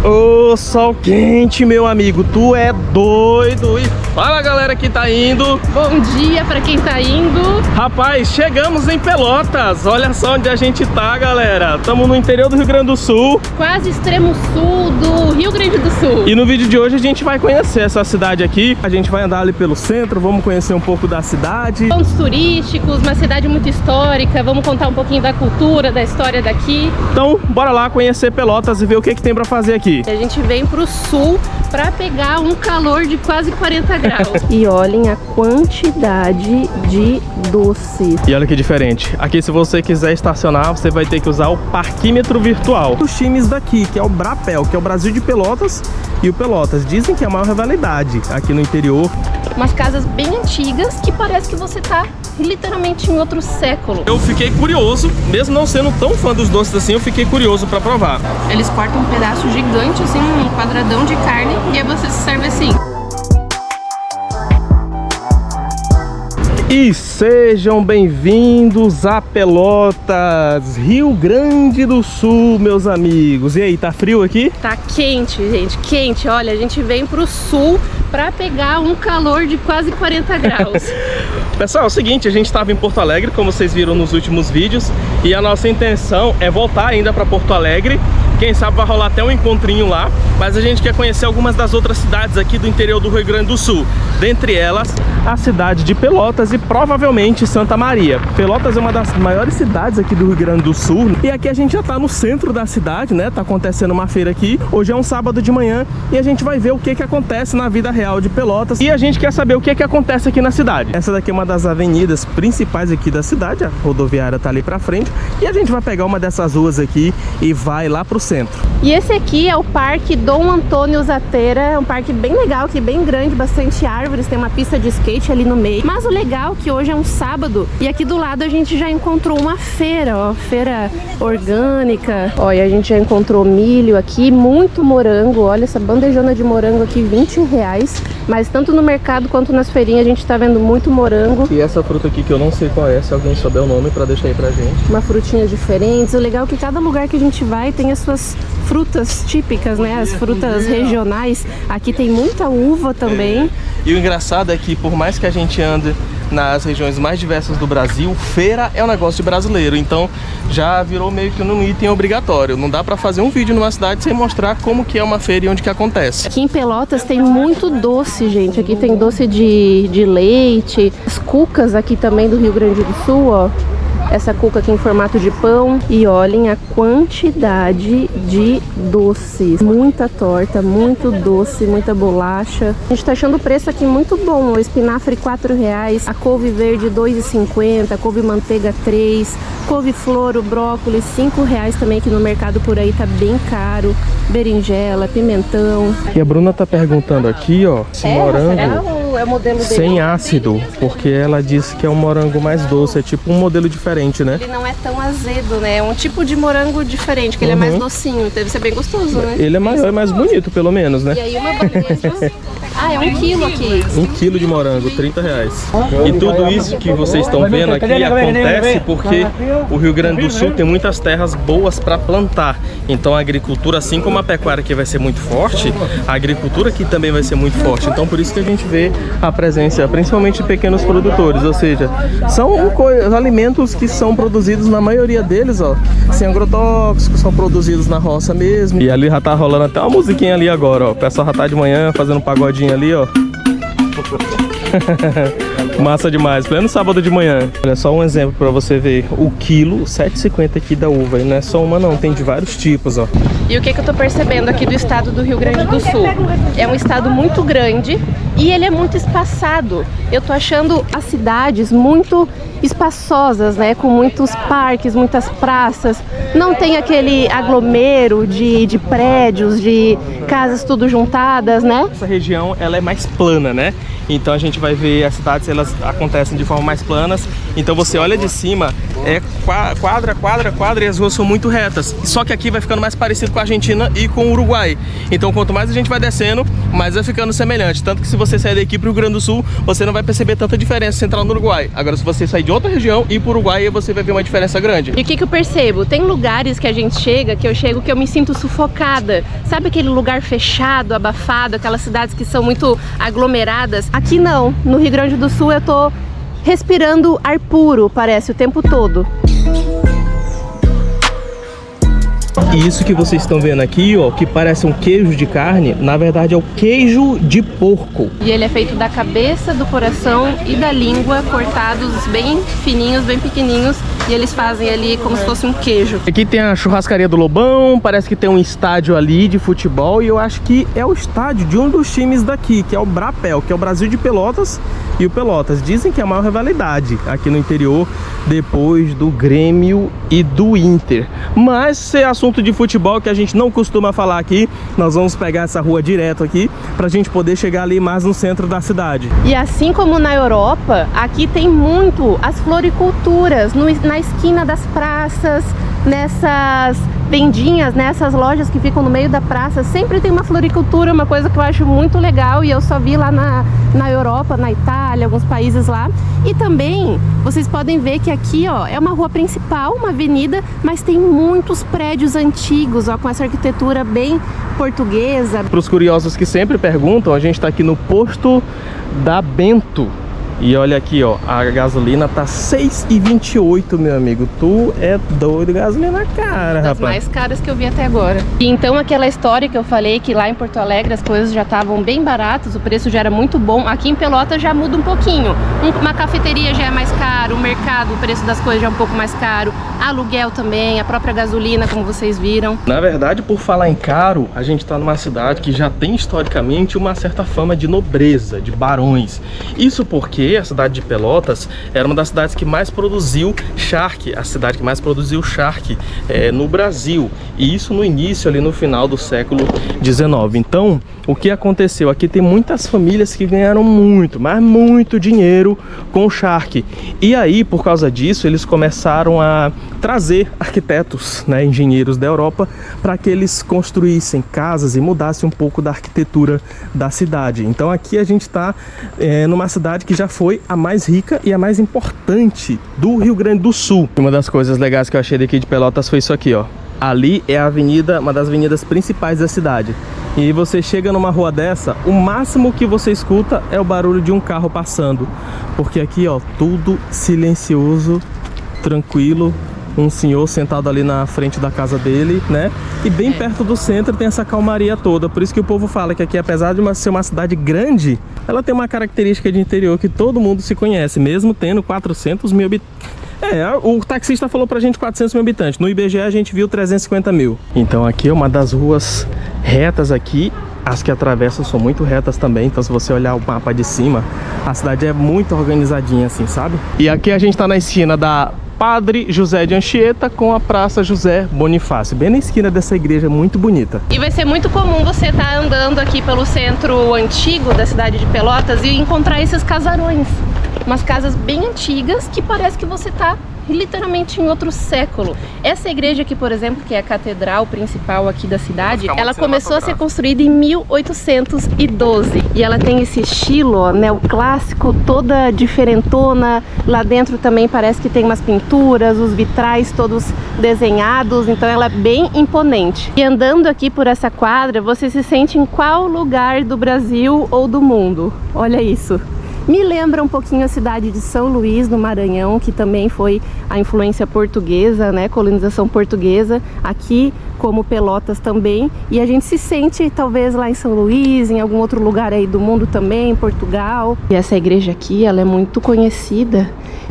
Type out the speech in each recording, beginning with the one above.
Ô, sol quente, meu amigo, tu é doido. E fala, galera que tá indo. Bom dia pra quem tá indo. Rapaz, chegamos em Pelotas. Olha só onde a gente tá, galera. Estamos no interior do Rio Grande do Sul. Quase extremo sul do Rio Grande do Sul. E no vídeo de hoje a gente vai conhecer essa cidade aqui. A gente vai andar ali pelo centro, vamos conhecer um pouco da cidade. Pontos turísticos, uma cidade muito histórica. Vamos contar um pouquinho da cultura, da história daqui. Então, bora lá conhecer Pelotas e ver o que tem pra fazer aqui. A gente vem pro sul pra pegar um calor de quase 40 graus. E olhem a quantidade de doce. E olha que diferente. Aqui, se você quiser estacionar, você vai ter que usar o parquímetro virtual. Os times daqui, que é o Brapel, que é o Brasil de Pelotas, e o Pelotas. Dizem que é a maior rivalidade aqui no interior. Umas casas bem antigas que parece que você tá literalmente em outro século. Eu fiquei curioso, mesmo não sendo tão fã dos doces assim, eu fiquei curioso pra provar. Eles cortam um pedaço gigante, assim, um quadradão de carne, e aí você se serve assim. E sejam bem-vindos a Pelotas, Rio Grande do Sul, meus amigos. E aí, tá frio aqui? Tá quente, gente, quente. Olha, a gente vem pro sul pra pegar um calor de quase 40 graus. Pessoal, é o seguinte, a gente estava em Porto Alegre, como vocês viram nos últimos vídeos, e a nossa intenção é voltar ainda para Porto Alegre. Quem sabe vai rolar até um encontrinho lá, mas a gente quer conhecer algumas das outras cidades aqui do interior do Rio Grande do Sul. Dentre elas, a cidade de Pelotas e provavelmente Santa Maria. Pelotas é uma das maiores cidades aqui do Rio Grande do Sul. E aqui a gente já tá no centro da cidade, né? Tá acontecendo uma feira aqui. Hoje é um sábado de manhã e a gente vai ver o que acontece na vida real de Pelotas. E a gente quer saber o que acontece aqui na cidade. Essa daqui é uma das avenidas principais aqui da cidade. A rodoviária tá ali pra frente. E a gente vai pegar uma dessas ruas aqui e vai lá pro centro. E esse aqui é o Parque Dom Antônio Zateira. É um parque bem legal aqui, bem grande, bastante árvores, tem uma pista de skate ali no meio. Mas o legal é que hoje é um sábado e aqui do lado a gente já encontrou uma feira, ó, feira orgânica. Ó, e a gente já encontrou milho aqui, muito morango. Olha essa bandejona de morango aqui, R$20. Mas tanto no mercado quanto nas feirinhas a gente tá vendo muito morango. E essa fruta aqui que eu não sei qual é, se alguém souber o nome pra deixar aí pra gente. Uma frutinha diferente. O legal é que cada lugar que a gente vai tem as suas frutas típicas, né? As frutas regionais. Aqui tem muita uva também. E o engraçado é que por mais que a gente ande nas regiões mais diversas do Brasil, feira é um negócio de brasileiro, então já virou meio que um item obrigatório. Não dá pra fazer um vídeo numa cidade sem mostrar como que é uma feira e onde que acontece. Aqui em Pelotas tem muito doce, gente. Aqui tem doce de leite, as cucas aqui também do Rio Grande do Sul, ó. Essa cuca aqui em formato de pão. E olhem a quantidade de doces. Muita torta, muito doce, muita bolacha. A gente tá achando o preço aqui muito bom. O espinafre R$4, a couve verde R$2,50, a couve manteiga R$3, couve-flor, o brócolis R$5 também, que no mercado por aí tá bem caro. Berinjela, pimentão. E a Bruna tá perguntando aqui, ó, se morango é o modelo dele sem ácido, porque ela disse que é um morango mais doce, é tipo um modelo diferente, né? Ele não é tão azedo, né? É um tipo de morango diferente, que ele é mais docinho. Deve ser bem gostoso, né? Ele é maior e mais bonito, pelo menos, né? E aí uma bandeja... Ah, é 1 quilo aqui. 1 quilo de morango, R$30. E tudo isso que vocês estão vendo aqui acontece porque o Rio Grande do Sul tem muitas terras boas para plantar. Então a agricultura, assim como a pecuária aqui vai ser muito forte, a agricultura aqui também vai ser muito forte. Então por isso que a gente vê a presença, principalmente de pequenos produtores. Ou seja, são alimentos que são produzidos, na maioria deles, ó, sem agrotóxicos, são produzidos na roça mesmo. E ali já tá rolando até uma musiquinha ali agora, ó. O pessoal já tá de manhã fazendo um pagodinho ali, ó. Massa demais, pleno sábado de manhã. Olha só um exemplo pra você ver. O quilo, R$7,50 aqui da uva. E não é só uma não, tem de vários tipos, ó. E o que eu tô percebendo aqui do estado do Rio Grande do Sul? É um estado muito grande e ele é muito espaçado. Eu tô achando as cidades muito espaçosas, né? Com muitos parques, muitas praças. Não tem aquele aglomero de prédios, de casas tudo juntadas, né? Essa região, ela é mais plana, né? Então a gente vai ver as cidades, elas acontecem de forma mais planas Então você olha de cima, é quadra, e as ruas são muito retas. Só que aqui vai ficando mais parecido com a Argentina e com o Uruguai. Então quanto mais a gente vai descendo, mais vai ficando semelhante. Tanto que se você sair daqui pro Rio Grande do Sul, você não vai perceber tanta diferença central no Uruguai. Agora se você sair de outra região e ir pro Uruguai, você vai ver uma diferença grande. E o que eu percebo? Tem lugares que a gente chega, que eu me sinto sufocada. Sabe aquele lugar fechado, abafado, aquelas cidades que são muito aglomeradas? Aqui não. No Rio Grande do Sul eu tô respirando ar puro, parece, o tempo todo. E isso que vocês estão vendo aqui, ó, que parece um queijo de carne, na verdade é o queijo de porco. E ele é feito da cabeça, do coração e da língua, cortados bem fininhos, bem pequenininhos, e eles fazem ali como se fosse um queijo. Aqui tem a churrascaria do Lobão, parece que tem um estádio ali de futebol, e eu acho que é o estádio de um dos times daqui, que é o Brapel, que é o Brasil de Pelotas e o Pelotas. Dizem que é a maior rivalidade aqui no interior, depois do Grêmio e do Inter. Mas se é assunto de futebol que a gente não costuma falar aqui, nós vamos pegar essa rua direto aqui pra gente poder chegar ali mais no centro da cidade. E assim como na Europa, aqui tem muito as floriculturas na esquina das praças, nessas vendinhas, nessas lojas que ficam no meio da praça, sempre tem uma floricultura, uma coisa que eu acho muito legal, e eu só vi lá na Europa, na Itália, alguns países lá. E também vocês podem ver que aqui, ó, é uma rua principal, uma avenida, mas tem muitos prédios antigos, ó, com essa arquitetura bem portuguesa. Para os curiosos que sempre perguntam, a gente está aqui no posto da Bento. E olha aqui, ó, a gasolina tá 6,28, meu amigo. Tu é doido, gasolina cara, rapaz. Das mais caras que eu vi até agora. E então aquela história que eu falei, que lá em Porto Alegre as coisas já estavam bem baratas, o preço já era muito bom. Aqui em Pelotas já muda um pouquinho. Uma cafeteria já é mais caro, o mercado, o preço das coisas já é um pouco mais caro. Aluguel também, a própria gasolina, como vocês viram. Na verdade, por falar em caro, a gente tá numa cidade que já tem historicamente uma certa fama de nobreza, de barões. Isso porque a cidade de Pelotas era uma das cidades que mais produziu charque, a cidade que mais produziu charque no Brasil, e isso no início, ali no final do século XIX. Então, o que aconteceu? Aqui tem muitas famílias que ganharam muito, mas muito dinheiro com o charque, e aí, por causa disso, eles começaram a trazer arquitetos, né, engenheiros da Europa, para que eles construíssem casas e mudassem um pouco da arquitetura da cidade. Então aqui a gente está numa cidade que já foi a mais rica e a mais importante do Rio Grande do Sul. Uma das coisas legais que eu achei daqui de Pelotas foi isso aqui, ó. Ali é a avenida, uma das avenidas principais da cidade. E você chega numa rua dessa, o máximo que você escuta é o barulho de um carro passando. Porque aqui, ó, tudo silencioso, tranquilo. Um senhor sentado ali na frente da casa dele, né? E bem perto do centro tem essa calmaria toda. Por isso que o povo fala que aqui, apesar de ser uma cidade grande, ela tem uma característica de interior que todo mundo se conhece, mesmo tendo 400 mil habitantes. O taxista falou pra gente 400 mil habitantes. No IBGE a gente viu 350 mil. Então aqui é uma das ruas retas aqui. As que atravessam são muito retas também. Então se você olhar o mapa de cima, a cidade é muito organizadinha assim, sabe? E aqui a gente tá na esquina da Padre José de Anchieta com a Praça José Bonifácio, bem na esquina dessa igreja muito bonita. E vai ser muito comum você estar andando aqui pelo centro antigo da cidade de Pelotas e encontrar esses casarões. Umas casas bem antigas que parece que você está literalmente em outro século. Essa igreja aqui, por exemplo, que é a catedral principal aqui da cidade, ela começou a ser construída em 1812 e ela tem esse estilo, ó, neoclássico, toda diferentona. Lá dentro também parece que tem umas pinturas, os vitrais todos desenhados, então ela é bem imponente. E andando aqui por essa quadra, você se sente em qual lugar do Brasil ou do mundo? Olha isso! Me lembra um pouquinho a cidade de São Luís, no Maranhão, que também foi a influência portuguesa, né, colonização portuguesa, aqui como Pelotas também, e a gente se sente talvez lá em São Luís, em algum outro lugar aí do mundo também, em Portugal. E essa igreja aqui, ela é muito conhecida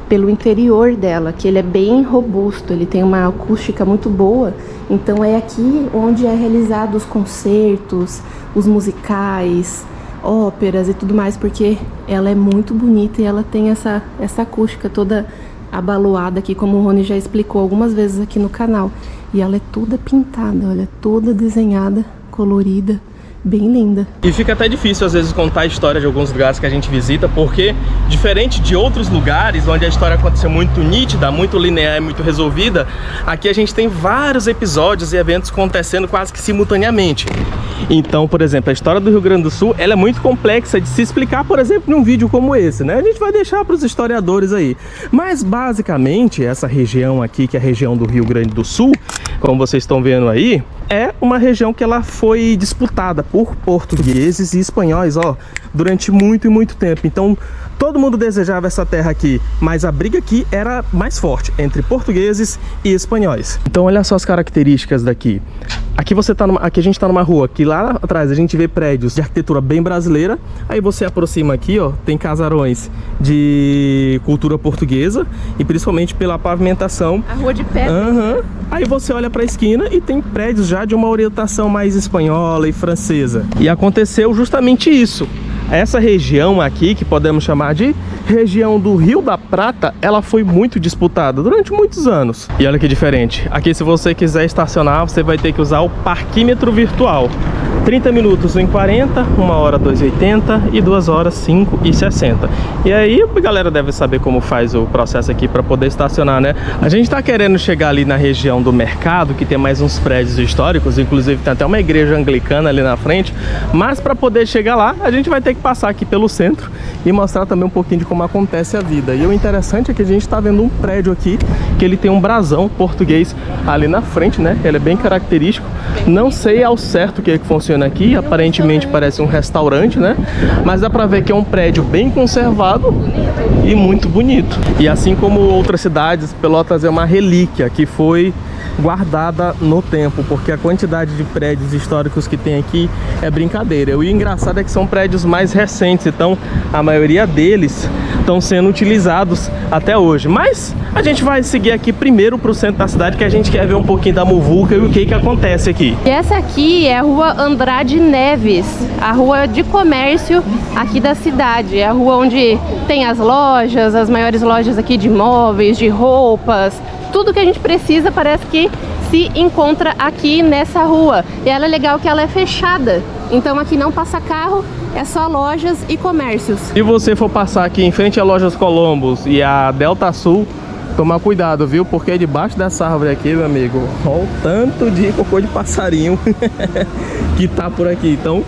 pelo interior dela, que ele é bem robusto, ele tem uma acústica muito boa, então é aqui onde é realizado os concertos, os musicais, óperas e tudo mais, porque ela é muito bonita e ela tem essa acústica toda abaloada aqui, como o Rony já explicou algumas vezes aqui no canal. E ela é toda pintada, olha, toda desenhada, colorida, bem linda. E fica até difícil às vezes contar a história de alguns lugares que a gente visita, porque diferente de outros lugares onde a história aconteceu muito nítida, muito linear e muito resolvida, aqui a gente tem vários episódios e eventos acontecendo quase que simultaneamente. Então, por exemplo, a história do Rio Grande do Sul, ela é muito complexa de se explicar, por exemplo, num vídeo como esse, né? A gente vai deixar para os historiadores aí. Mas, basicamente, essa região aqui, que é a região do Rio Grande do Sul, como vocês estão vendo aí, é uma região que ela foi disputada por portugueses e espanhóis, ó, durante muito e muito tempo. Então, todo mundo desejava essa terra aqui, mas a briga aqui era mais forte entre portugueses e espanhóis. Então, olha só as características daqui. Aqui aqui a gente tá numa rua que lá atrás a gente vê prédios de arquitetura bem brasileira. Aí você aproxima aqui, ó, tem casarões de cultura portuguesa e principalmente pela pavimentação. A rua de pedra. Aí você olha para a esquina e tem prédios já de uma orientação mais espanhola e francesa. E aconteceu justamente isso. Essa região aqui, que podemos chamar de região do Rio da Prata, ela foi muito disputada durante muitos anos. E olha que diferente. Aqui, se você quiser estacionar, você vai ter que usar o parquímetro virtual. 30 minutos 1,40, 1 hora 2,80 e 2 horas 5,60. E aí a galera deve saber como faz o processo aqui para poder estacionar, né? A gente tá querendo chegar ali na região do mercado, que tem mais uns prédios históricos, inclusive tem até uma igreja anglicana ali na frente, mas para poder chegar lá, a gente vai ter que passar aqui pelo centro e mostrar também um pouquinho de como acontece a vida. E o interessante é que a gente tá vendo um prédio aqui, que ele tem um brasão português ali na frente, né? Ele é bem característico. Não sei ao certo o que é que funciona aqui, aparentemente parece um restaurante, né? Mas dá pra ver que é um prédio bem conservado e muito bonito. E assim como outras cidades, Pelotas é uma relíquia que foi guardada no tempo, porque a quantidade de prédios históricos que tem aqui é brincadeira. E o engraçado é que são prédios mais recentes, então a maioria deles estão sendo utilizados até hoje. Mas a gente vai seguir aqui primeiro para o centro da cidade, que a gente quer ver um pouquinho da muvuca e o que acontece aqui. E essa aqui é a Rua Andrade Neves, a rua de comércio aqui da cidade. É a rua onde tem as lojas, as maiores lojas aqui de móveis, de roupas. Tudo que a gente precisa parece que se encontra aqui nessa rua. E ela é legal que ela é fechada. Então aqui não passa carro, é só lojas e comércios. Se você for passar aqui em frente a Lojas Colombos e a Delta Sul, tomar cuidado, viu? Porque debaixo dessa árvore aqui, meu amigo, olha o tanto de cocô de passarinho que tá por aqui. Então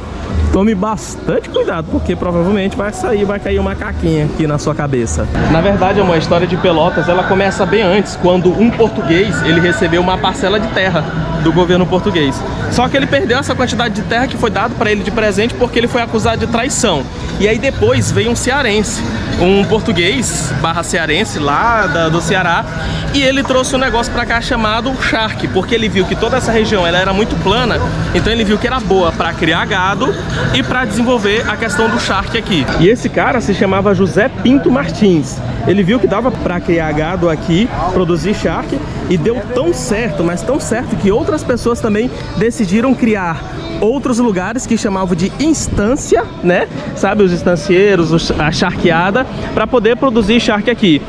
tome bastante cuidado, porque provavelmente vai cair uma caquinha aqui na sua cabeça. Na verdade, a história de Pelotas, ela começa bem antes, quando um português, ele recebeu uma parcela de terra do governo português. Só que ele perdeu essa quantidade de terra que foi dado para ele de presente porque ele foi acusado de traição. E aí depois veio um cearense, um português / cearense lá do Ceará, e ele trouxe um negócio para cá chamado charque, porque ele viu que toda essa região ela era muito plana, então ele viu que era boa para criar gado e para desenvolver a questão do charque aqui. E esse cara se chamava José Pinto Martins. Ele viu que dava para criar gado aqui, produzir charque, e deu tão certo, mas tão certo, que outras pessoas também decidiram criar outros lugares que chamavam de instância, né? Sabe, os estancieiros, a charqueada, para poder produzir charque aqui.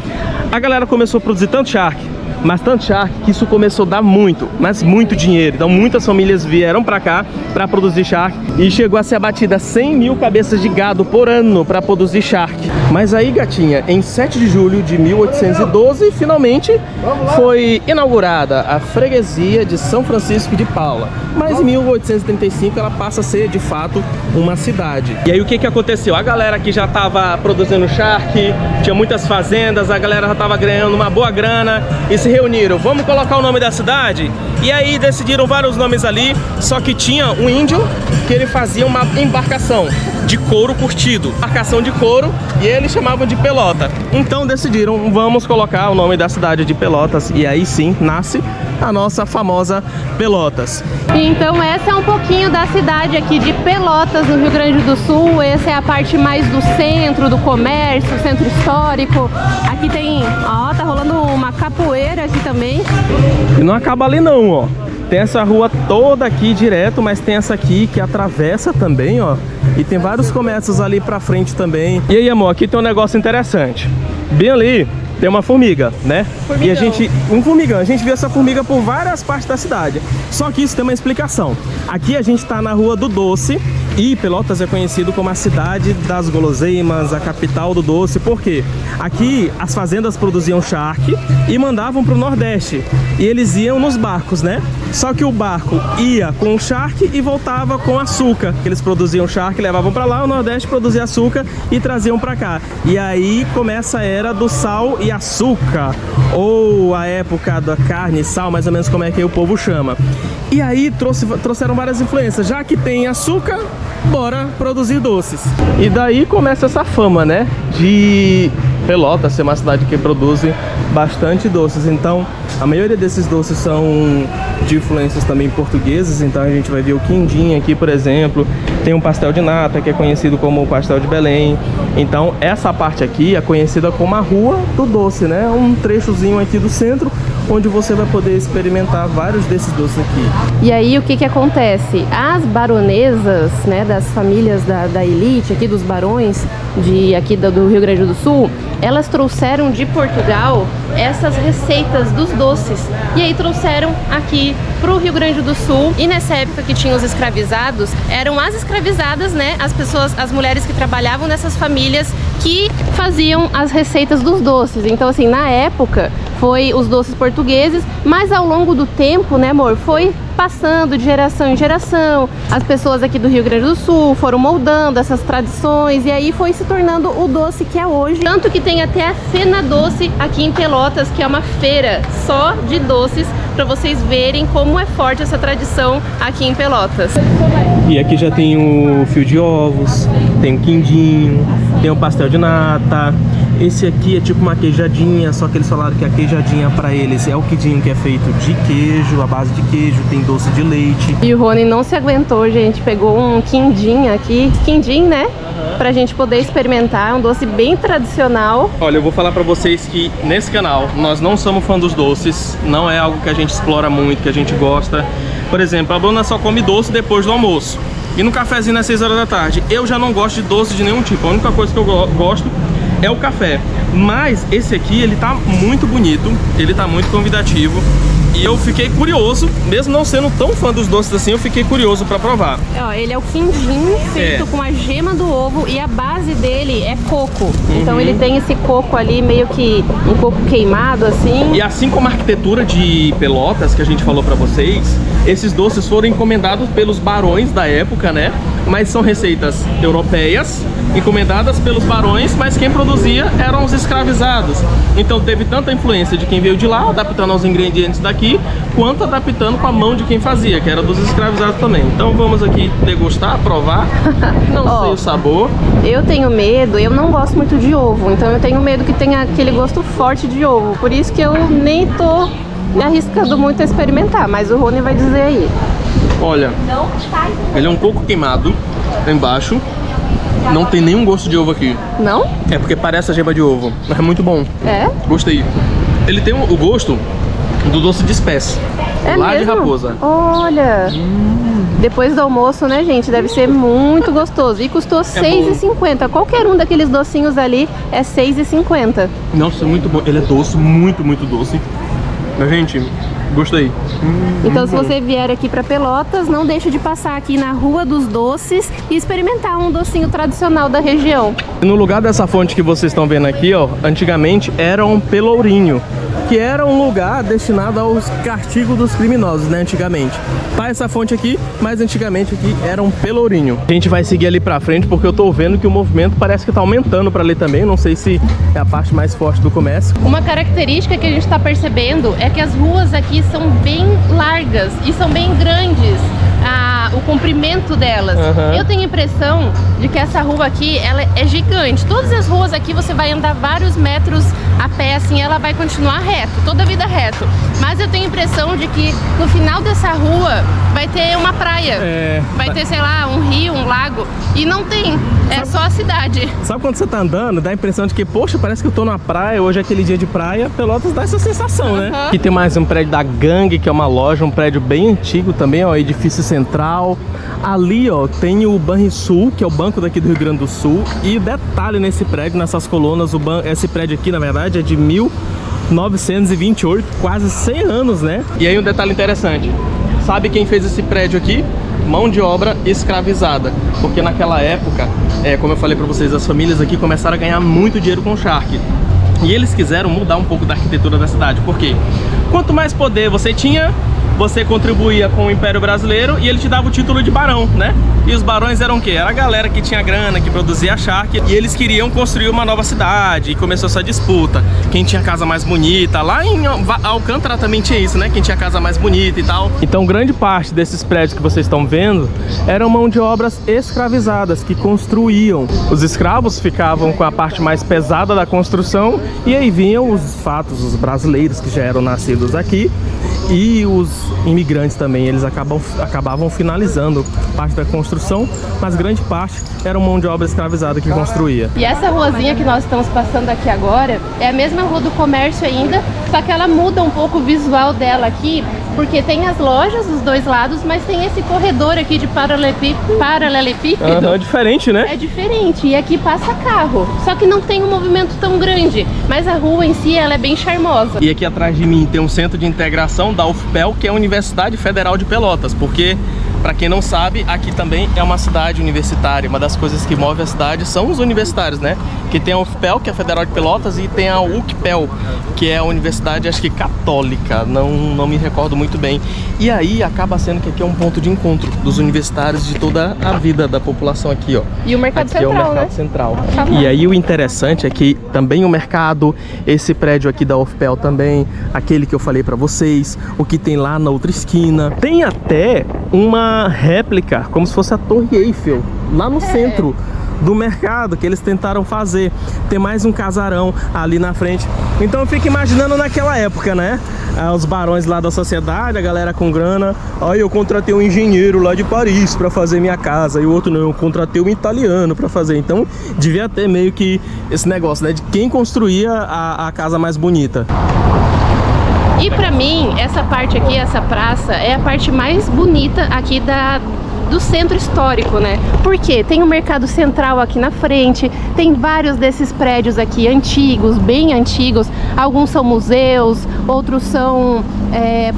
A galera começou a produzir tanto charque, mas tanto charque, que isso começou a dar muito, mas muito dinheiro. Então muitas famílias vieram para cá para produzir charque e chegou a ser abatida 100 mil cabeças de gado por ano para produzir charque. Mas aí, gatinha, em 7 de julho de 1812, finalmente foi inaugurada a freguesia de São Francisco de Paula. Mas em 1835 ela passa a ser, de fato, uma cidade. E aí o que aconteceu? A galera aqui já estava produzindo charque, tinha muitas fazendas, a galera já estava ganhando uma boa grana e se reuniram. Vamos colocar o nome da cidade? E aí decidiram vários nomes ali, só que tinha um índio que ele fazia uma embarcação de couro curtido, embarcação de couro, e eles chamavam de Pelota. Então decidiram, vamos colocar o nome da cidade de Pelotas, e aí sim nasce a nossa famosa Pelotas. Então essa é um pouquinho da cidade aqui de Pelotas, no Rio Grande do Sul. Essa é a parte mais do centro, do comércio, centro histórico. Aqui tem, ó, tá rolando uma capoeira aqui também. E não acaba ali não, ó. Tem essa rua toda aqui direto, mas tem essa aqui que atravessa também, ó. E tem vários comércios ali pra frente também. E aí, amor, aqui tem um negócio interessante. Bem ali tem uma formiga, né? Formigão. E a gente... Um formigão. A gente viu essa formiga por várias partes da cidade. Só que isso tem uma explicação. Aqui a gente tá na Rua do Doce e Pelotas é conhecido como a cidade das guloseimas, a capital do doce. Por quê? Aqui as fazendas produziam charque e mandavam pro Nordeste. E eles iam nos barcos, né? Só que o barco ia com o charque e voltava com açúcar. Eles produziam charque, levavam pra lá, o Nordeste produzia açúcar e traziam pra cá. E aí começa a era do sal e açúcar, ou a época da carne e sal, mais ou menos como é que o povo chama. E aí trouxeram várias influências. Já que tem açúcar, bora produzir doces. E daí começa essa fama, né? De Pelotas ser uma cidade que produz bastante doces. Então, a maioria desses doces são de influências também portuguesas. Então a gente vai ver o quindim aqui, por exemplo. Tem um pastel de nata, que é conhecido como o pastel de Belém. Então, essa parte aqui é conhecida como a Rua do Doce, né? Um trechozinho aqui do centro, onde você vai poder experimentar vários desses doces aqui. E aí o que acontece? As baronesas, né, das famílias da elite aqui, dos barões aqui do Rio Grande do Sul, elas trouxeram de Portugal essas receitas dos doces e aí trouxeram aqui pro Rio Grande do Sul. E nessa época que tinha os escravizados, eram as escravizadas, né, as mulheres que trabalhavam nessas famílias que faziam as receitas dos doces. Então assim, na época foi os doces portugueses, mas ao longo do tempo, né, amor, foi passando de geração em geração. As pessoas aqui do Rio Grande do Sul foram moldando essas tradições e aí foi se tornando o doce que é hoje. Tanto que tem até a Fena Doce aqui em Pelotas, que é uma feira só de doces, para vocês verem como é forte essa tradição aqui em Pelotas. E aqui já tem o fio de ovos, tem o quindim, tem o pastel de nata. Esse aqui é tipo uma queijadinha, só que eles falaram que a queijadinha pra eles é o quindim que é feito de queijo, a base de queijo, tem doce de leite. E o Rony não se aguentou, gente, pegou um quindim aqui, quindim, né? Pra gente poder experimentar, um doce bem tradicional. Olha, eu vou falar pra vocês que nesse canal nós não somos fã dos doces, não é algo que a gente explora muito, que a gente gosta. Por exemplo, a Bruna só come doce depois do almoço e no cafezinho às 6 horas da tarde. Eu já não gosto de doce de nenhum tipo, a única coisa que eu gosto é o café. Mas esse aqui, ele tá muito bonito, ele tá muito convidativo. E eu fiquei curioso, mesmo não sendo tão fã dos doces assim, eu fiquei curioso pra provar. Ó, ele é o quindim feito com a gema do ovo e a base dele é coco. Então ele tem esse coco ali, meio que um coco queimado assim. E assim como a arquitetura de Pelotas, que a gente falou pra vocês, esses doces foram encomendados pelos barões da época, né? Mas são receitas europeias, encomendadas pelos barões, mas quem produzia eram os escravizados. Então teve tanta influência de quem veio de lá, adaptando aos ingredientes daqui, quanto adaptando com a mão de quem fazia, que era dos escravizados também. Então vamos aqui degustar, provar. Não sei o sabor. Eu tenho medo, eu não gosto muito de ovo, então eu tenho medo que tenha aquele gosto forte de ovo. Por isso que eu nem tô me arriscando muito a experimentar, mas o Rony vai dizer aí. Olha, ele é um pouco queimado embaixo. Não tem nenhum gosto de ovo aqui. Não? É porque parece a gema de ovo, mas é muito bom. É? Gostei. Ele tem o gosto do doce de espécie. É lá mesmo? de Raposa. Olha, depois do almoço, né, gente? Deve ser muito gostoso. E custou R$6,50. Qualquer um daqueles docinhos ali é R$6,50. Nossa, muito bom. Ele é doce, muito, muito doce. Mas, gente, gostei. Então, se você vier aqui para Pelotas, não deixe de passar aqui na Rua dos Doces e experimentar um docinho tradicional da região. No lugar dessa fonte que vocês estão vendo aqui, ó, antigamente era um pelourinho, que era um lugar destinado aos castigos dos criminosos, né, antigamente. Tá essa fonte aqui, mas antigamente aqui era um pelourinho. A gente vai seguir ali pra frente porque eu tô vendo que o movimento parece que tá aumentando pra ali também, não sei se é a parte mais forte do comércio. Uma característica que a gente tá percebendo é que as ruas aqui são bem largas e são bem grandes. O comprimento delas. Eu tenho a impressão de que essa rua aqui, ela é gigante. Todas as ruas aqui você vai andar vários metros a pé, assim, ela vai continuar reto, toda a vida reto. Mas eu tenho a impressão de que no final dessa rua vai ter uma praia. Vai ter, sei lá, um rio, um lago. E não tem, é só a cidade. Sabe quando você tá andando, dá a impressão de que, poxa, parece que eu tô na praia, hoje é aquele dia de praia. Pelotas dá essa sensação, né? Aqui tem mais um prédio da Gangue, que é uma loja, um prédio bem antigo também, ó, edifício central. Central. Ali, ó, tem o Banrisul, que é o banco daqui do Rio Grande do Sul. E detalhe nesse prédio, nessas colunas, esse prédio aqui, na verdade, é de 1928, quase 100 anos, né? E aí um detalhe interessante, sabe quem fez esse prédio aqui? Mão de obra escravizada, porque naquela época, como eu falei pra vocês, as famílias aqui começaram a ganhar muito dinheiro com charque. E eles quiseram mudar um pouco da arquitetura da cidade, porque quanto mais poder você tinha, você contribuía com o Império Brasileiro e ele te dava o título de barão, né? E os barões eram o quê? Era a galera que tinha grana, que produzia charque, e eles queriam construir uma nova cidade, e começou essa disputa. Quem tinha casa mais bonita, lá em Alcântara também tinha isso, né? Quem tinha casa mais bonita e tal. Então grande parte desses prédios que vocês estão vendo eram mão de obras escravizadas, que construíam. Os escravos ficavam com a parte mais pesada da construção, e aí vinham os fatos, os brasileiros que já eram nascidos aqui, e os imigrantes também, eles acabavam finalizando parte da construção, mas grande parte era mão de obra escravizada que construía. E essa ruazinha que nós estamos passando aqui agora é a mesma rua do comércio ainda, só que ela muda um pouco o visual dela aqui, porque tem as lojas dos dois lados, mas tem esse corredor aqui de paralelepípedo. É diferente, né? É diferente, e aqui passa carro, só que não tem um movimento tão grande, mas a rua em si, ela é bem charmosa. E aqui atrás de mim tem um centro de integração da UFPEL, que é a Universidade Federal de Pelotas, porque, para quem não sabe, aqui também é uma cidade universitária. Uma das coisas que move a cidade são os universitários, né? Que tem a UFPEL, que é a Federal de Pelotas, e tem a UCPEL, que é a universidade, acho que católica, não me recordo muito bem. E aí acaba sendo que aqui é um ponto de encontro dos universitários, de toda a vida da população aqui, ó. E o mercado aqui central, é o mercado né? central. E aí o interessante é que também o mercado, esse prédio aqui da UFPEL também, aquele que eu falei pra vocês, o que tem lá na outra esquina, tem até uma réplica, como se fosse a Torre Eiffel, lá no centro do mercado, que eles tentaram fazer. Tem mais um casarão ali na frente. Então eu fico imaginando naquela época, né? Os barões lá da sociedade, a galera com grana. Aí eu contratei um engenheiro lá de Paris pra fazer minha casa, e o outro não, eu contratei um italiano pra fazer. Então devia ter meio que esse negócio, né? De quem construía a casa mais bonita. E pra mim, essa parte aqui, essa praça, é a parte mais bonita aqui do centro histórico, né? Porque tem o mercado central aqui na frente, tem vários desses prédios aqui antigos, bem antigos. Alguns são museus, outros são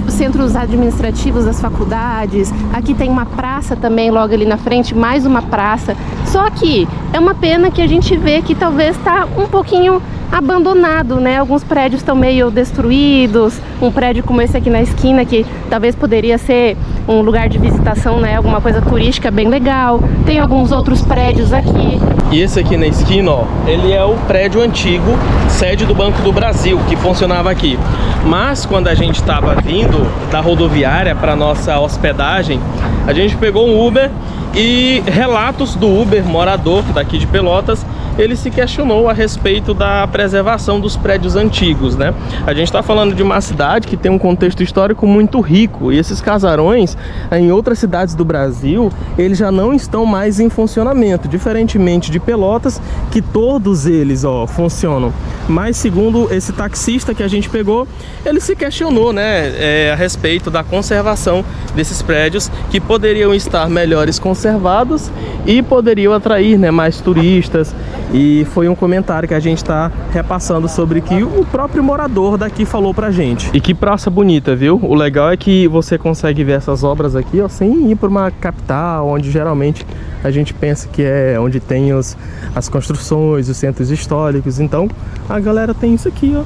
centros administrativos das faculdades. Aqui tem uma praça também logo ali na frente, mais uma praça. Só que é uma pena que a gente vê que talvez tá um pouquinho abandonado, né? Alguns prédios estão meio destruídos. Um prédio como esse aqui na esquina, que talvez poderia ser um lugar de visitação, né? Alguma coisa turística bem legal. Tem alguns outros prédios aqui. E esse aqui na esquina, ó, ele é o prédio antigo, sede do Banco do Brasil, que funcionava aqui. Mas quando a gente estava vindo da rodoviária para nossa hospedagem, a gente pegou um Uber, e relatos do Uber, morador daqui de Pelotas, ele se questionou a respeito da preservação dos prédios antigos, né? A gente está falando de uma cidade que tem um contexto histórico muito rico, e esses casarões, em outras cidades do Brasil, eles já não estão mais em funcionamento, diferentemente de Pelotas, que todos eles, ó, funcionam. Mas segundo esse taxista que a gente pegou, ele se questionou, né, a respeito da conservação desses prédios, que poderiam estar melhores conservados e poderiam atrair, né, mais turistas. E foi um comentário que a gente está repassando sobre que o próprio morador daqui falou pra gente. E que praça bonita, viu? O legal é que você consegue ver essas obras aqui, ó, sem ir para uma capital, onde geralmente a gente pensa que é onde tem as construções, os centros históricos. Então a galera tem isso aqui, ó,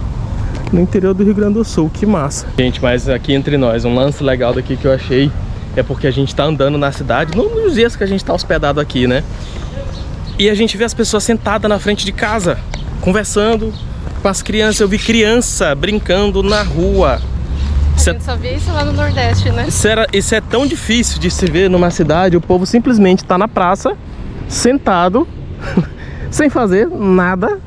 no interior do Rio Grande do Sul. Que massa. Gente, mas aqui entre nós, um lance legal daqui que eu achei é porque a gente tá andando na cidade, nos dias que a gente tá hospedado aqui, né? E a gente vê as pessoas sentadas na frente de casa, conversando com as crianças. Eu vi criança brincando na rua. A gente só vê isso lá no Nordeste, né? Isso é tão difícil de se ver numa cidade. O povo simplesmente tá na praça, sentado, sem fazer nada,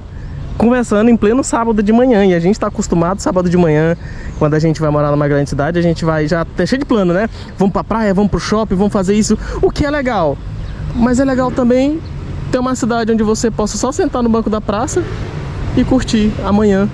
conversando em pleno sábado de manhã. E a gente tá acostumado sábado de manhã, quando a gente vai morar numa grande cidade, a gente vai já tá cheio de plano, né? Vamos pra praia, vamos pro shopping, vamos fazer isso, o que é legal. Mas é legal também ter uma cidade onde você possa só sentar no banco da praça e curtir amanhã.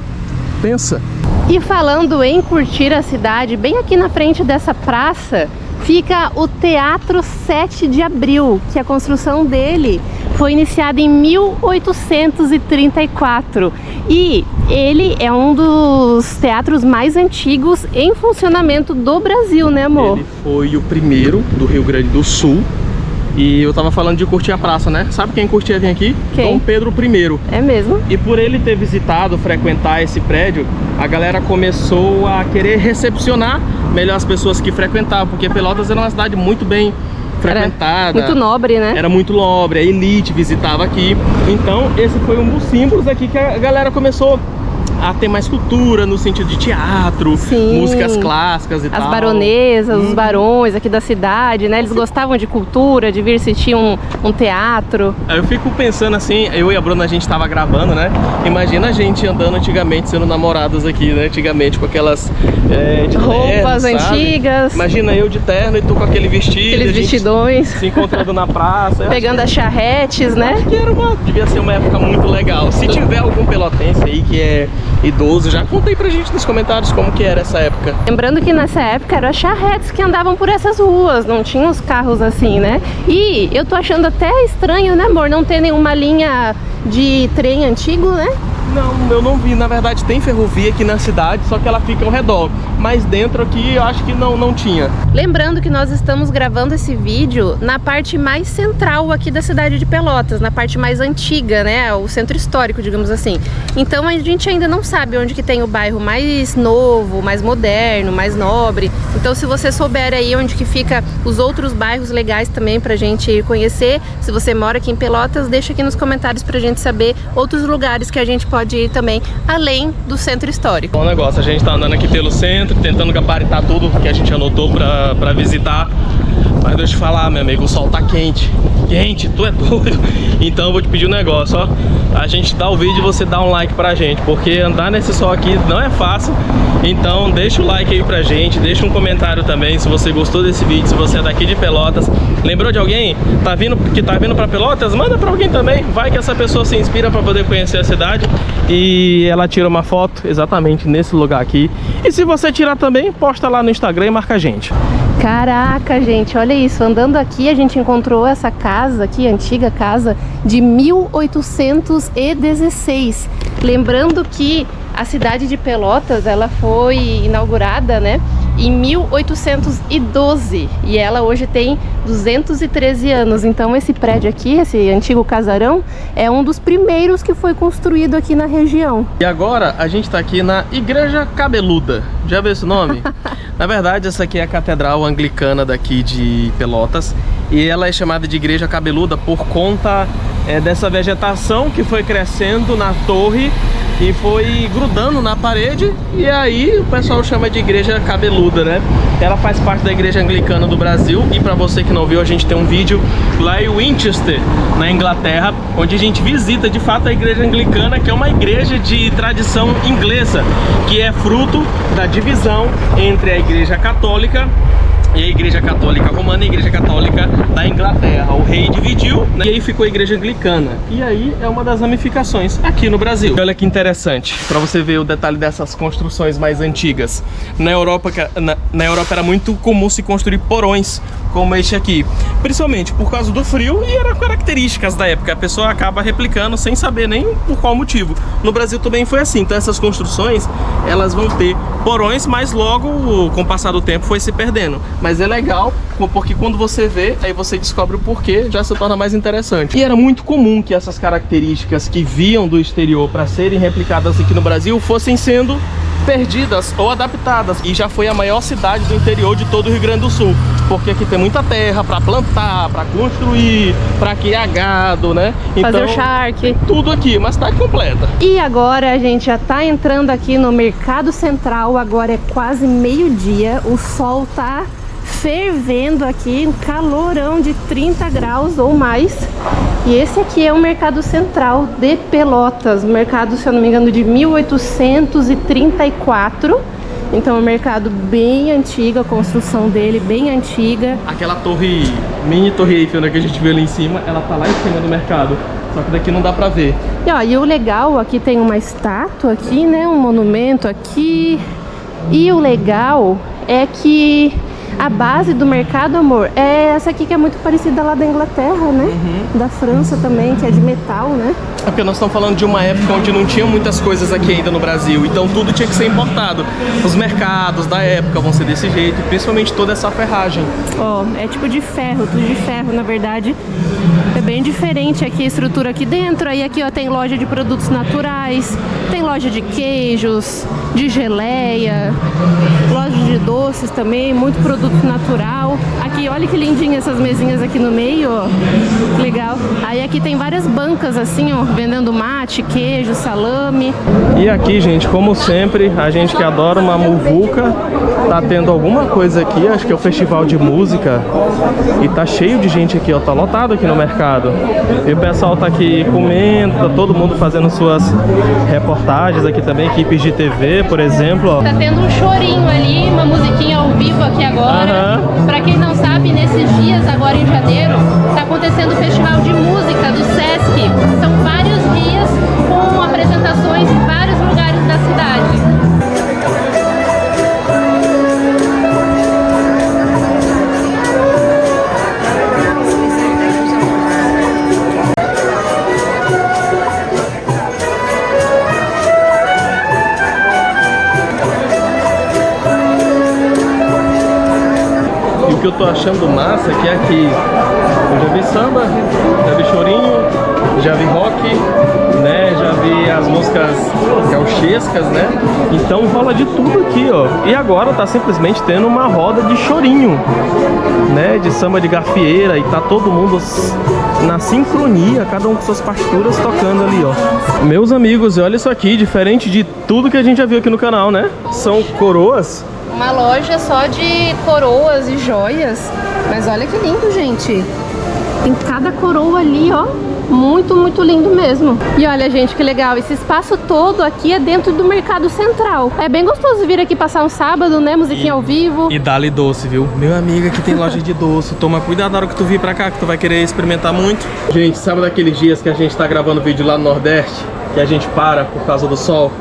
Pensa. E falando em curtir a cidade, bem aqui na frente dessa praça fica o Teatro 7 de Abril, que a construção dele foi iniciada em 1834 e ele é um dos teatros mais antigos em funcionamento do Brasil, né, amor? Ele foi o primeiro do Rio Grande do Sul. E eu tava falando de curtir a praça, né? Sabe quem curtia vir aqui? Quem? Dom Pedro I. É mesmo? E por ele ter visitado, frequentar esse prédio, a galera começou a querer recepcionar melhor as pessoas que frequentavam, porque Pelotas era uma cidade muito bem frequentada. Muito nobre, né? Era muito nobre, a elite visitava aqui. Então esse foi um dos símbolos aqui que a galera começou a ter mais cultura no sentido de teatro, Sim. músicas clássicas e tal. As baronesas, os barões aqui da cidade, né? Eles gostavam de cultura, de vir assistir um teatro. Eu fico pensando assim, eu e a Bruna, a gente tava gravando, né? Imagina a gente andando antigamente, sendo namorados aqui, né? Antigamente com aquelas de roupas terno, sabe? antigas. Imagina eu de terno e tu com aquele vestido. Aqueles vestidões. Se encontrando na praça. Pegando as charretes, né? Acho que devia ser uma época muito legal. Se tiver algum pelotense aí que é idoso, já conta aí pra gente nos comentários como que era essa época. Lembrando que nessa época eram as charretes que andavam por essas ruas, não tinham os carros assim, né? E eu tô achando até estranho, né, amor, não ter nenhuma linha de trem antigo, né? Não, eu não vi. Na verdade tem ferrovia aqui na cidade, só que ela fica ao redor. Mas dentro aqui eu acho que não tinha. Lembrando que nós estamos gravando esse vídeo na parte mais central aqui da cidade de Pelotas, na parte mais antiga, né? O centro histórico, digamos assim. Então a gente ainda não sabe onde que tem o bairro mais novo, mais moderno, mais nobre. Então se você souber aí onde que fica os outros bairros legais também pra gente conhecer, se você mora aqui em Pelotas, deixa aqui nos comentários pra gente saber outros lugares que a gente pode ir também, além do centro histórico. Bom negócio, a gente tá andando aqui pelo centro, tentando gabaritar tudo que a gente anotou pra visitar. Mas deixa eu te falar, meu amigo, o sol tá quente. Quente, tu é doido. Então eu vou te pedir um negócio, ó. A gente dá o vídeo e você dá um like pra gente, porque andar nesse sol aqui não é fácil. Então deixa o like aí pra gente, deixa um comentário também se você gostou desse vídeo, se você é daqui de Pelotas. Lembrou de alguém que tá vindo pra Pelotas? Manda pra alguém também. Vai que essa pessoa se inspira pra poder conhecer a cidade e ela tira uma foto exatamente nesse lugar aqui. E se você tirar também, posta lá no Instagram e marca a gente. Caraca, gente, olha isso, andando aqui a gente encontrou essa casa aqui, antiga casa de 1816. Lembrando que a cidade de Pelotas, ela foi inaugurada, né, em 1812 e ela hoje tem 213 anos. Então esse prédio aqui, esse antigo casarão, é um dos primeiros que foi construído aqui na região. E agora a gente tá aqui na Igreja Cabeluda. Já viu esse nome? Na verdade, essa aqui é a catedral anglicana daqui de Pelotas e ela é chamada de Igreja Cabeluda por conta dessa vegetação que foi crescendo na torre e foi grudando na parede, e aí o pessoal chama de Igreja Cabeluda, né? Ela faz parte da Igreja Anglicana do Brasil, e para você que não viu, a gente tem um vídeo lá em Winchester, na Inglaterra, onde a gente visita de fato a Igreja Anglicana, que é uma igreja de tradição inglesa, que é fruto da divisão entre a Igreja Católica e a Igreja Católica Romana e a Igreja Católica da Inglaterra. O rei dividiu, né? E aí ficou a Igreja Anglicana. E aí é uma das ramificações aqui no Brasil. Olha que interessante, para você ver o detalhe dessas construções mais antigas. Na Europa era muito comum se construir porões como este aqui, principalmente por causa do frio, e eram características da época. A pessoa acaba replicando sem saber nem por qual motivo. No Brasil também foi assim. Então essas construções, elas vão ter porões, mas logo, com o passar do tempo, foi se perdendo. Mas é legal, porque quando você vê, aí você descobre o porquê, já se torna mais interessante. E era muito comum que essas características que viam do exterior para serem replicadas aqui no Brasil fossem sendo perdidas ou adaptadas. E já foi a maior cidade do interior de todo o Rio Grande do Sul, porque aqui tem muita terra para plantar, para construir, para criar gado, né? Fazer o charque. Tudo aqui, uma cidade completa. E agora a gente já tá entrando aqui no Mercado Central. Agora é quase meio-dia, o sol tá fervendo aqui, um calorão de 30 graus ou mais. E esse aqui é o Mercado Central de Pelotas, mercado, se eu não me engano, de 1834. Então é um mercado bem antigo, a construção dele bem antiga. Aquela torre, mini torre Eiffel, né, que a gente vê ali em cima, ela tá lá em cima do mercado. Só que daqui não dá pra ver. E, ó, e o legal, aqui tem uma estátua aqui, né, um monumento aqui. E o legal é que A base do mercado, amor, é essa aqui que é muito parecida lá da Inglaterra, né? Da França também, que é de metal, né? É porque nós estamos falando de uma época onde não tinha muitas coisas aqui ainda no Brasil, então tudo tinha que ser importado. Os mercados da época vão ser desse jeito, e principalmente toda essa ferragem. Ó, é tipo de ferro, tudo de ferro, na verdade. É bem diferente aqui a estrutura aqui dentro. Aí aqui, ó, tem loja de produtos naturais, tem loja de queijos, de geleia, loja de doces também, muito produto natural. Aqui, olha que lindinha essas mesinhas aqui no meio, ó. Legal. Aí aqui tem várias bancas assim, ó, vendendo mate, queijo, salame. E aqui, gente, como sempre, a gente que adora uma muvuca, tá tendo alguma coisa aqui, acho que é o festival de música. E tá cheio de gente aqui, ó, tá lotado aqui no mercado. E o pessoal tá aqui comendo, tá todo mundo fazendo suas reportagens aqui também, equipes de TV, por exemplo, ó. Tá tendo um chorinho ali, uma musiquinha ao vivo aqui agora. Pra quem não sabe, nesses dias, agora em janeiro, tá acontecendo o festival de música do Sesc. São vários dias com apresentações em vários lugares da cidade. E o que eu tô achando massa é que aqui eu já vi samba, já vi chorinho, já vi rock, né? Já vi as músicas gauchescas, né? Então rola de tudo aqui, ó. E agora tá simplesmente tendo uma roda de chorinho, né? De samba de gafieira, e tá todo mundo na sincronia, cada um com suas partituras tocando ali, ó. Meus amigos, olha isso aqui, diferente de tudo que a gente já viu aqui no canal, né? São coroas. Uma loja só de coroas e joias. Mas olha que lindo, gente. Tem cada coroa ali, ó. Muito, muito lindo mesmo. E olha, gente, que legal. Esse espaço todo aqui é dentro do Mercado Central. É bem gostoso vir aqui passar um sábado, né? Musiquinha ao vivo. E dá-lhe doce, viu? Meu amigo, aqui tem loja de doce. Toma cuidado na hora que tu vir pra cá, que tu vai querer experimentar muito. Gente, sabe daqueles dias que a gente tá gravando vídeo lá no Nordeste? Que a gente para por causa do sol?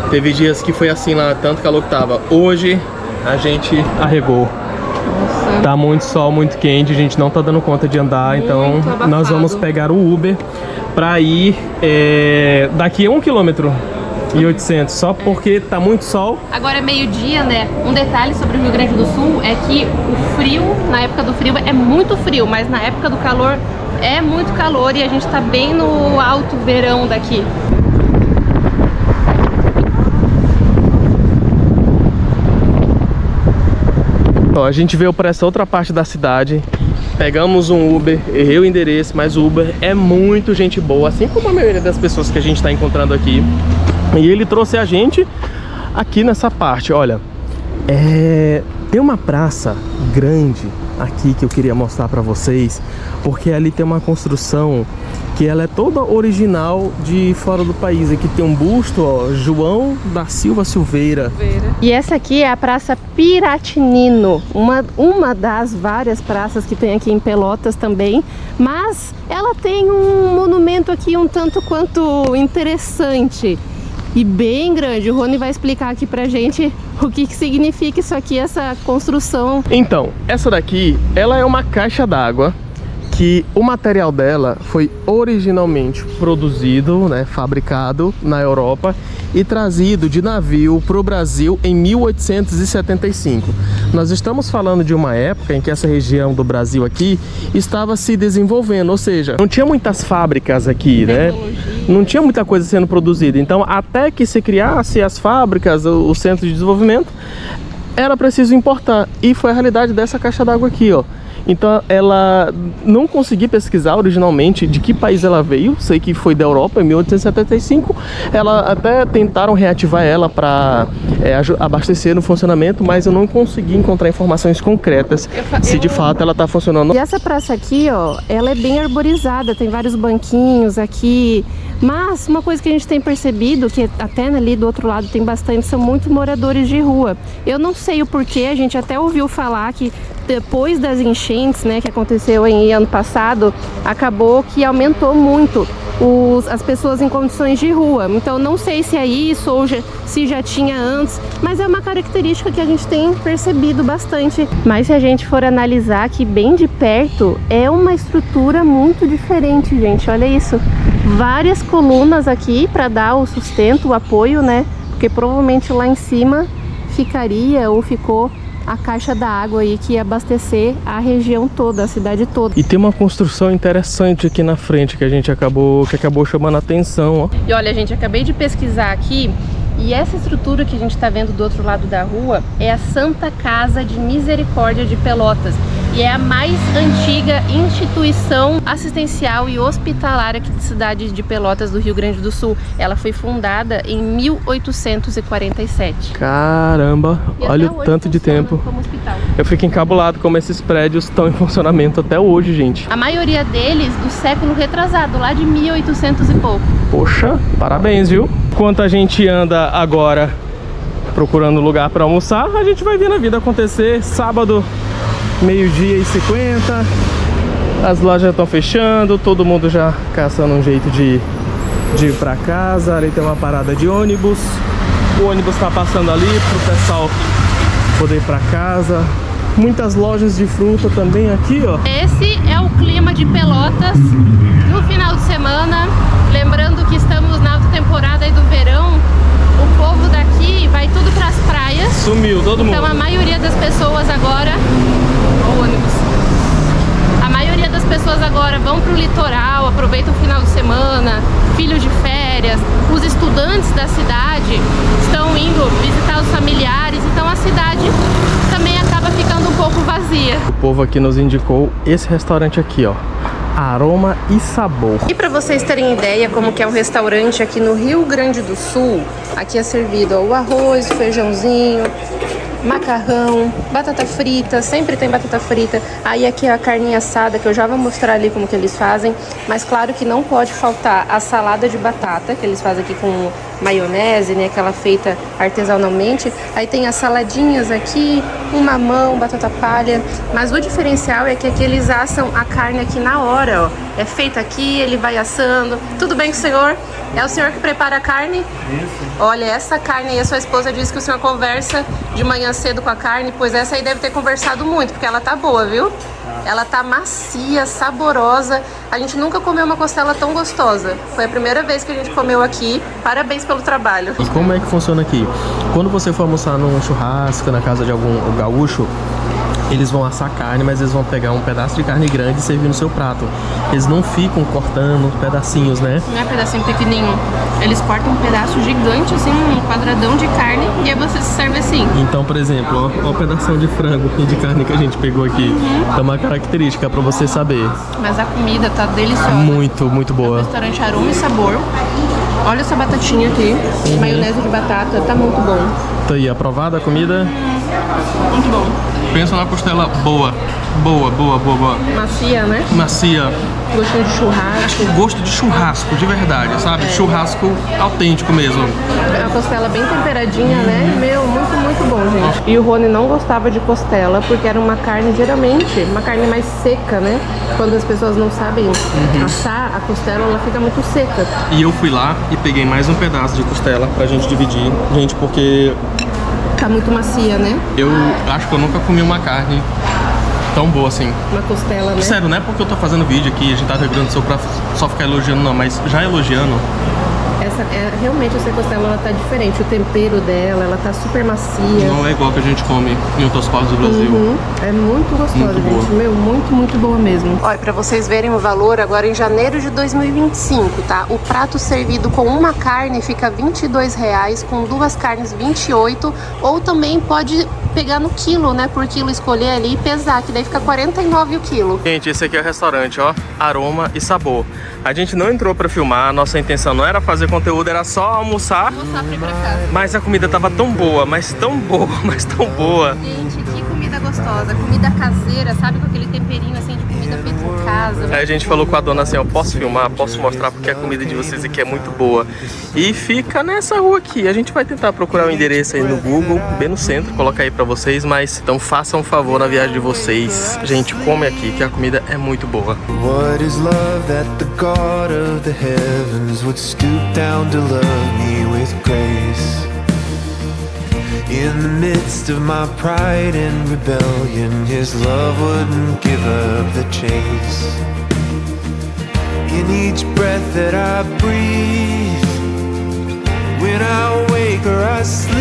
Teve dias que foi assim lá, tanto calor que tava. Hoje a gente arregou. Nossa. Tá muito sol, muito quente, a gente não tá dando conta de andar, então abafado. nós vamos pegar o Uber pra ir daqui a 1,8 km, só porque tá muito sol. Agora é meio-dia, né? Um detalhe sobre o Rio Grande do Sul é que o frio, na época do frio, é muito frio, mas na época do calor é muito calor e a gente tá bem no alto verão daqui. Ó, a gente veio para essa outra parte da cidade, pegamos um Uber, errei o endereço, mas o Uber é muito gente boa, assim como a maioria das pessoas que a gente está encontrando aqui. E ele trouxe a gente aqui nessa parte, olha, tem uma praça grande aqui que eu queria mostrar para vocês, porque ali tem uma construção que ela é toda original de fora do país. Aqui tem um busto, ó, João da Silva Silveira. E essa aqui é a Praça Piratinino, uma das várias praças que tem aqui em Pelotas também, mas ela tem um monumento aqui um tanto quanto interessante e bem grande. O Rony vai explicar aqui pra gente o que significa isso aqui, essa construção. Então, essa daqui, ela é uma caixa d'água que o material dela foi originalmente produzido, né, fabricado na Europa e trazido de navio para o Brasil em 1875. Nós estamos falando de uma época em que essa região do Brasil aqui estava se desenvolvendo, ou seja, não tinha muitas fábricas aqui, né? Não tinha muita coisa sendo produzida. Então, até que se criasse as fábricas, o centro de desenvolvimento, era preciso importar. E foi a realidade dessa caixa d'água aqui, ó. Então ela não consegui pesquisar originalmente de que país ela veio. Sei que foi da Europa em 1875. Ela até tentaram reativar ela para abastecer no funcionamento, mas eu não consegui encontrar informações concretas se de fato ela está funcionando. E essa praça aqui, ó, ela é bem arborizada. Tem vários banquinhos aqui, Mas uma coisa que a gente tem percebido, que até ali do outro lado tem bastante, são muitos moradores de rua. Eu não sei o porquê, a gente até ouviu falar que depois das enchentes, né, que aconteceu em ano passado, acabou que aumentou muito as pessoas em condições de rua. Então não sei se é isso ou se já tinha antes, mas é uma característica que a gente tem percebido bastante. Mas se a gente for analisar aqui bem de perto, é uma estrutura muito diferente, gente. Olha isso, várias colunas aqui para dar o sustento, o apoio, né? Porque provavelmente lá em cima ficaria ou ficou a caixa da água aí que ia abastecer a região toda, a cidade toda. E tem uma construção interessante aqui na frente que acabou chamando a atenção, ó. E olha, gente, acabei de pesquisar aqui e essa estrutura que a gente está vendo do outro lado da rua é a Santa Casa de Misericórdia de Pelotas. E é a mais antiga instituição assistencial e hospitalar aqui da cidade de Pelotas, do Rio Grande do Sul. Ela foi fundada em 1847. Caramba, olha o tanto de tempo. Como hospital. Eu fico encabulado como esses prédios estão em funcionamento até hoje, gente. A maioria deles do século retrasado, lá de 1800 e pouco. Poxa, parabéns, viu? Enquanto a gente anda agora procurando lugar para almoçar, a gente vai vendo a vida acontecer. Sábado, 12h50, as lojas estão fechando, todo mundo já caçando um jeito de ir para casa. Ali tem uma parada de ônibus, o ônibus está passando ali pro pessoal poder ir para casa. Muitas lojas de fruta também aqui, ó. Esse é o clima de Pelotas no final de semana. Lembrando que estamos na alta temporada aí do verão. O povo daqui vai tudo para as praias. Sumiu todo mundo. Então a maioria das pessoas agora... O ônibus. A maioria das pessoas agora vão para o litoral, aproveitam o final de semana, filhos de férias. Os estudantes da cidade estão indo visitar os familiares. Então a cidade também acaba ficando um pouco vazia. O povo aqui nos indicou esse restaurante aqui, ó. Aroma e Sabor. E para vocês terem ideia como que é um restaurante aqui no Rio Grande do Sul, aqui é servido ó, o arroz, o feijãozinho, macarrão, batata frita, sempre tem batata frita. Aí aqui é a carninha assada, que eu já vou mostrar ali como que eles fazem. Mas claro que não pode faltar a salada de batata, que eles fazem aqui com maionese, né, aquela feita artesanalmente. Aí tem as saladinhas aqui, um mamão, batata palha. Mas o diferencial é que aqui eles assam a carne aqui na hora, ó. É feita aqui, ele vai assando. Tudo bem com o senhor? É o senhor que prepara a carne? Isso. Olha, essa carne aí, a sua esposa disse que o senhor conversa de manhã cedo com a carne, pois essa aí deve ter conversado muito, porque ela tá boa, viu? Ela tá macia, saborosa. A gente nunca comeu uma costela tão gostosa. Foi a primeira vez que a gente comeu aqui. Parabéns pelo trabalho. E como é que funciona aqui? Quando você for almoçar num churrasco, na casa de algum gaúcho, eles vão assar carne, mas eles vão pegar um pedaço de carne grande e servir no seu prato. Eles não ficam cortando pedacinhos, né? Não é pedacinho pequenininho. Eles cortam um pedaço gigante, assim, um quadradão de carne, e aí você se serve assim. Então, por exemplo, ó o pedação de frango e de carne que a gente pegou aqui. É uma característica pra você saber. Mas a comida tá deliciosa. Muito, muito boa. Restaurante Aroma e Sabor. Olha essa batatinha aqui. Maionese de batata, tá muito bom. Tá aí, aprovada a comida? Muito bom. Pensa na costela boa. Boa. Macia, né? Macia. Gostinho de churrasco. Gosto de churrasco, de verdade, sabe? É. Churrasco autêntico mesmo. A costela bem temperadinha, né? Meu, muito bom, gente. E o Rony não gostava de costela porque era uma carne, geralmente, uma carne mais seca, né? Quando as pessoas não sabem assar a costela, ela fica muito seca. E eu fui lá e peguei mais um pedaço de costela pra gente dividir. Gente, porque Tá muito macia, né? eu acho que eu nunca comi uma carne tão boa assim. Uma costela, né? Sério, não é porque eu tô fazendo vídeo aqui, a gente tá revirando seu pra só ficar elogiando, não, mas já elogiando. Realmente essa costela, ela tá diferente. O tempero dela, ela tá super macia. Não é igual que a gente come em outras partes do Brasil. É muito gostosa, Muito boa. gente. Meu, muito boa mesmo. Olha, pra vocês verem o valor, agora em janeiro de 2025, tá? O prato servido com uma carne fica R$22, com duas carnes R$28, ou também pode pegar no quilo, né? Por quilo escolher ali e pesar, que daí fica R$49 o quilo. Gente, esse aqui é o restaurante, ó, Aroma e Sabor. A gente não entrou pra filmar, nossa intenção não era fazer conteúdo, era só almoçar. Vou só pra casa. Mas a comida tava tão boa, mas tão boa. Gente, que comida gostosa. Comida caseira, sabe? Com aquele temperinho assim de comida feita em casa. Aí a gente falou com a dona assim, ó, posso filmar, posso mostrar porque a comida de vocês aqui é muito boa. E fica nessa rua aqui. A gente vai tentar procurar o endereço aí no Google, bem no centro, colocar aí pra vocês, mas então façam um favor na viagem de vocês. Gente, come aqui, que a comida é muito boa. What is love that the God of the heavens would stoop down to love me with grace? In the midst of my pride and rebellion, His love wouldn't give up the chase. In each breath that I breathe, when I wake or I sleep,